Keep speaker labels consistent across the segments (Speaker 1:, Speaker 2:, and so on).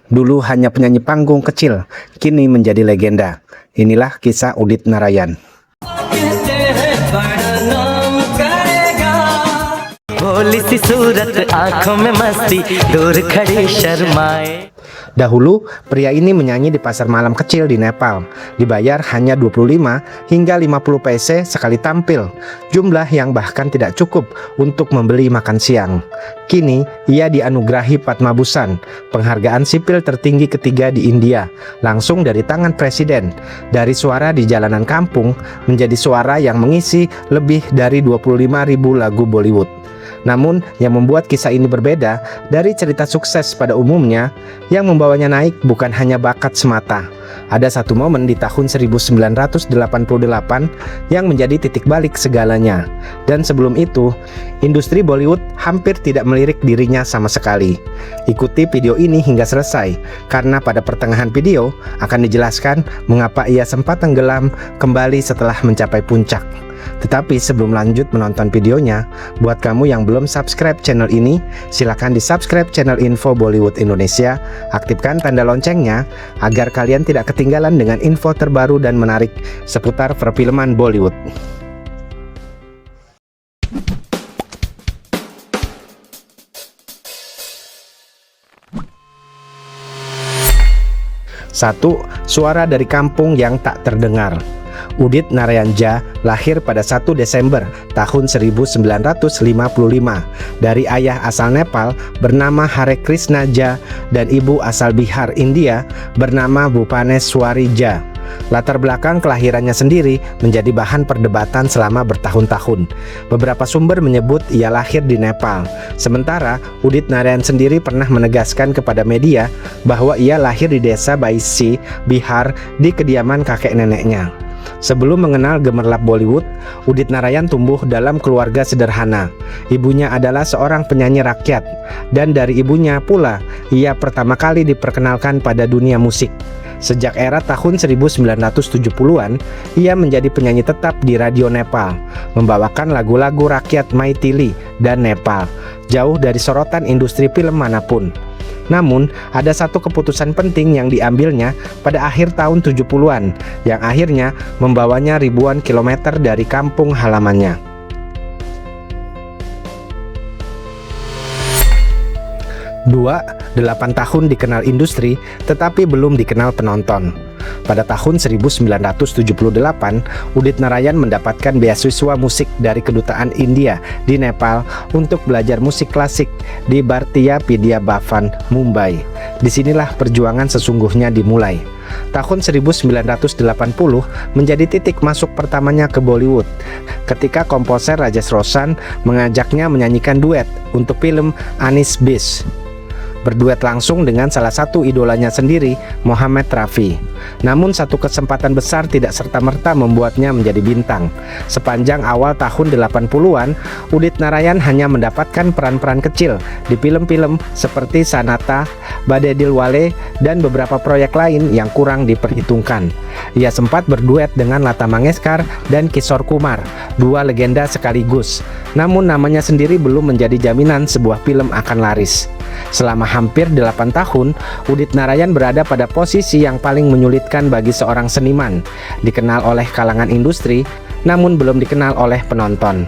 Speaker 1: Dulu hanya penyanyi panggung kecil, kini menjadi legenda. Inilah kisah Udit Narayan. Dahulu, pria ini menyanyi di pasar malam kecil di Nepal. Dibayar hanya 25 hingga 50 pese sekali tampil, jumlah yang bahkan tidak cukup untuk membeli makan siang. Kini, ia dianugerahi Padma Bhushan, penghargaan sipil tertinggi ketiga di India, langsung dari tangan presiden. Dari suara di jalanan kampung, menjadi suara yang mengisi lebih dari 25.000 lagu Bollywood. Namun, yang membuat kisah ini berbeda dari cerita sukses pada umumnya, yang membawanya naik bukan hanya bakat semata. Ada satu momen di tahun 1988 yang menjadi titik balik segalanya. Dan sebelum itu, industri Bollywood hampir tidak melirik dirinya sama sekali. Ikuti video ini hingga selesai, karena pada pertengahan video akan dijelaskan mengapa ia sempat tenggelam kembali setelah mencapai puncak. Tetapi sebelum lanjut menonton videonya, buat kamu yang belum subscribe channel ini, silakan di subscribe channel Info Bollywood Indonesia, aktifkan tanda loncengnya agar kalian tidak ketinggalan dengan info terbaru dan menarik seputar perfilman Bollywood. Satu, suara dari kampung yang tak terdengar. Udit Narayan Jha lahir pada 1 Desember tahun 1955 dari ayah asal Nepal bernama Hare Krishna Jha dan ibu asal Bihar, India bernama Bhubaneswari Jha. Latar belakang kelahirannya sendiri menjadi bahan perdebatan selama bertahun-tahun. Beberapa sumber menyebut ia lahir di Nepal. Sementara Udit Narayan sendiri pernah menegaskan kepada media bahwa ia lahir di desa Baisi, Bihar, di kediaman kakek neneknya. Sebelum mengenal gemerlap Bollywood, Udit Narayan tumbuh dalam keluarga sederhana. Ibunya adalah seorang penyanyi rakyat, dan dari ibunya pula ia pertama kali diperkenalkan pada dunia musik. Sejak era tahun 1970-an, ia menjadi penyanyi tetap di radio Nepal, membawakan lagu-lagu rakyat Maithili dan Nepal, jauh dari sorotan industri film manapun. Namun, ada satu keputusan penting yang diambilnya pada akhir tahun 70-an, yang akhirnya membawanya ribuan kilometer dari kampung halamannya. 2. 8 tahun dikenal industri, tetapi belum dikenal penonton. Pada tahun 1978, Udit Narayan mendapatkan beasiswa musik dari Kedutaan India di Nepal untuk belajar musik klasik di Bhartiya Vidya Bhavan, Mumbai. Disinilah perjuangan sesungguhnya dimulai. Tahun 1980 menjadi titik masuk pertamanya ke Bollywood, ketika komposer Rajesh Roshan mengajaknya menyanyikan duet untuk film Anish Bish. Berduet langsung dengan salah satu idolanya sendiri, Mohammed Rafi. Namun satu kesempatan besar tidak serta-merta membuatnya menjadi bintang. Sepanjang awal tahun 80-an, Udit Narayan hanya mendapatkan peran-peran kecil di film-film seperti Sanata, Bade Dilwale, dan beberapa proyek lain yang kurang diperhitungkan. Ia sempat berduet dengan Lata Mangeshkar dan Kishore Kumar, dua legenda sekaligus. Namun namanya sendiri belum menjadi jaminan sebuah film akan laris. Selama hampir 8 tahun, Udit Narayan berada pada posisi yang paling menyulitkan bagi seorang seniman, dikenal oleh kalangan industri, namun belum dikenal oleh penonton.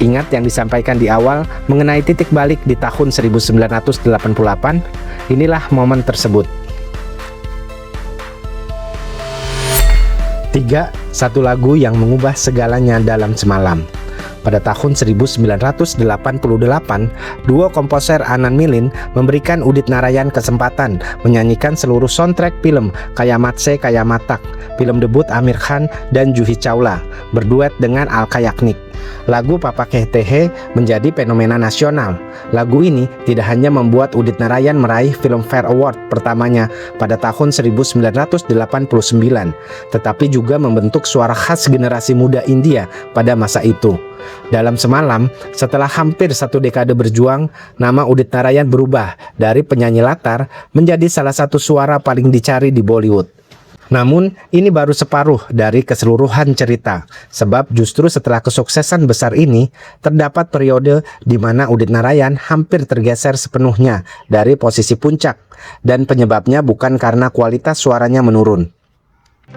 Speaker 1: Ingat yang disampaikan di awal mengenai titik balik di tahun 1988? Inilah momen tersebut. 3. Satu lagu yang mengubah segalanya dalam semalam. Pada tahun 1988, duo komposer Anand Milin memberikan Udit Narayan kesempatan menyanyikan seluruh soundtrack film Kayamat Se Kayamat Tak, film debut Aamir Khan dan Juhi Chawla, berduet dengan Alka Yagnik. Lagu Papa Kehte Hai menjadi fenomena nasional. Lagu ini tidak hanya membuat Udit Narayan meraih Filmfare Award pertamanya pada tahun 1989, tetapi juga membentuk suara khas generasi muda India pada masa itu. Dalam semalam, setelah hampir satu dekade berjuang, nama Udit Narayan berubah dari penyanyi latar menjadi salah satu suara paling dicari di Bollywood. Namun, ini baru separuh dari keseluruhan cerita, sebab justru setelah kesuksesan besar ini, terdapat periode di mana Udit Narayan hampir tergeser sepenuhnya dari posisi puncak, dan penyebabnya bukan karena kualitas suaranya menurun.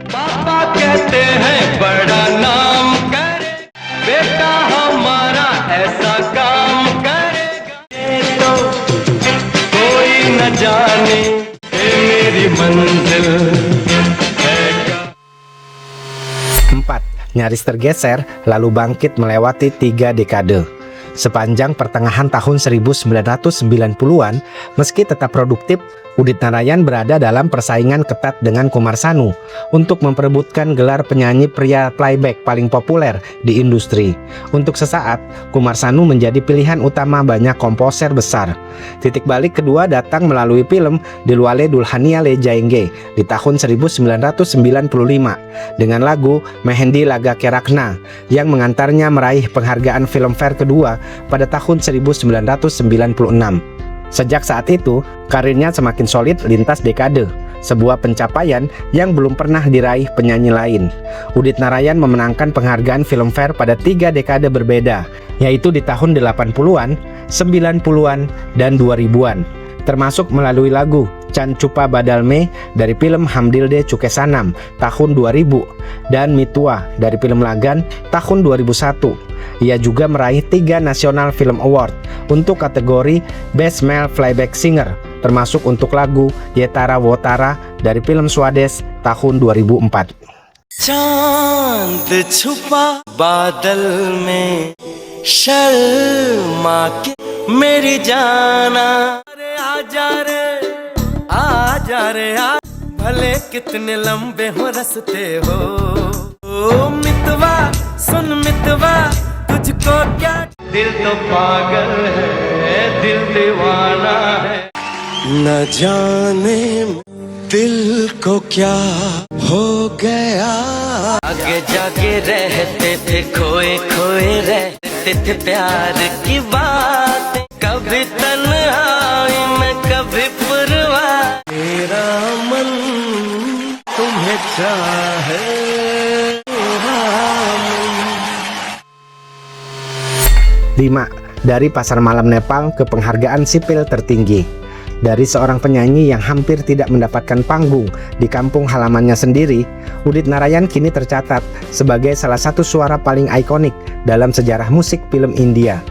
Speaker 1: Papa kehte hain bada naam kare, beta hamara aisa kaam karega, to koi na jaane ye meri manzil. 4. Nyaris tergeser, lalu bangkit melewati 3 dekade. Sepanjang pertengahan tahun 1990-an, meski tetap produktif, Udit Narayan berada dalam persaingan ketat dengan Kumar Sanu untuk memperebutkan gelar penyanyi pria playback paling populer di industri. Untuk sesaat, Kumar Sanu menjadi pilihan utama banyak komposer besar. Titik balik kedua datang melalui film Dilwale Dulhania Le Jayenge di tahun 1995 dengan lagu Mehendi Laga Ke Rakhna yang mengantarnya meraih penghargaan Filmfare kedua pada tahun 1996. Sejak saat itu, karirnya semakin solid lintas dekade, sebuah pencapaian yang belum pernah diraih penyanyi lain. Udit Narayan memenangkan penghargaan Filmfare pada 3 dekade berbeda, yaitu di tahun 80-an, 90-an, dan 2000-an, termasuk melalui lagu Chan Chupa Badal Me dari film Hamdilde Chuke Sanam tahun 2000 dan Mitua dari film Lagan tahun 2001. Ia juga meraih 3 National Film Award untuk kategori Best Male Playback Singer, termasuk untuk lagu Yetara Wotara dari film Swades tahun 2004. Chand chupa badal mein sharma ke meri jana re aaja re bhale kitne lambe ho raste ho mitwa sun mitwa tujhko kya dil to pagal hai dil deewana hai na jaane दिल को क्या हो गया आगे जाके रहते थे खोए खोए रहते थे प्यार की बात कभी तन्हाई में कभी परवाह मेरा मन तुम्हें चाहे 5. Dari pasar malam Nepal ke penghargaan sipil tertinggi. Dari seorang penyanyi yang hampir tidak mendapatkan panggung di kampung halamannya sendiri, Udit Narayan kini tercatat sebagai salah satu suara paling ikonik dalam sejarah musik film India.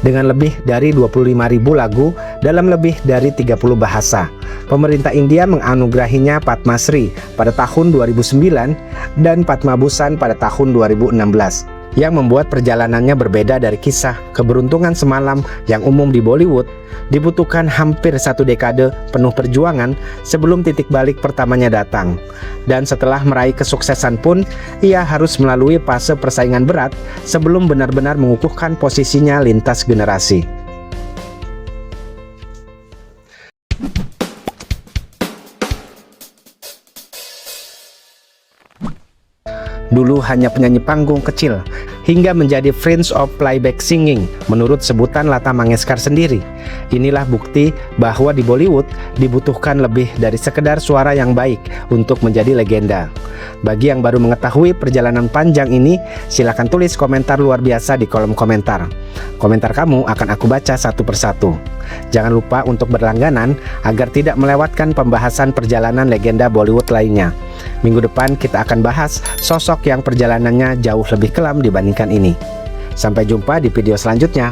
Speaker 1: Dengan lebih dari 25.000 lagu dalam lebih dari 30 bahasa, pemerintah India menganugerahinya Padma Shri pada tahun 2009 dan Padma Bhushan pada tahun 2016. Yang membuat perjalanannya berbeda dari kisah keberuntungan semalam yang umum di Bollywood. Dibutuhkan hampir 1 dekade penuh perjuangan sebelum titik balik pertamanya datang. Dan setelah meraih kesuksesan pun, ia harus melalui fase persaingan berat sebelum benar-benar mengukuhkan posisinya lintas generasi. Dulu hanya penyanyi panggung kecil, hingga menjadi Prince of Playback Singing menurut sebutan Lata Mangeshkar sendiri. Inilah bukti bahwa di Bollywood dibutuhkan lebih dari sekedar suara yang baik untuk menjadi legenda. Bagi yang baru mengetahui perjalanan panjang ini, silakan tulis komentar luar biasa di kolom komentar. Komentar kamu akan aku baca satu persatu. Jangan lupa untuk berlangganan agar tidak melewatkan pembahasan perjalanan legenda Bollywood lainnya. Minggu depan kita akan bahas sosok yang perjalanannya jauh lebih kelam dibandingkan ini. Sampai jumpa di video selanjutnya.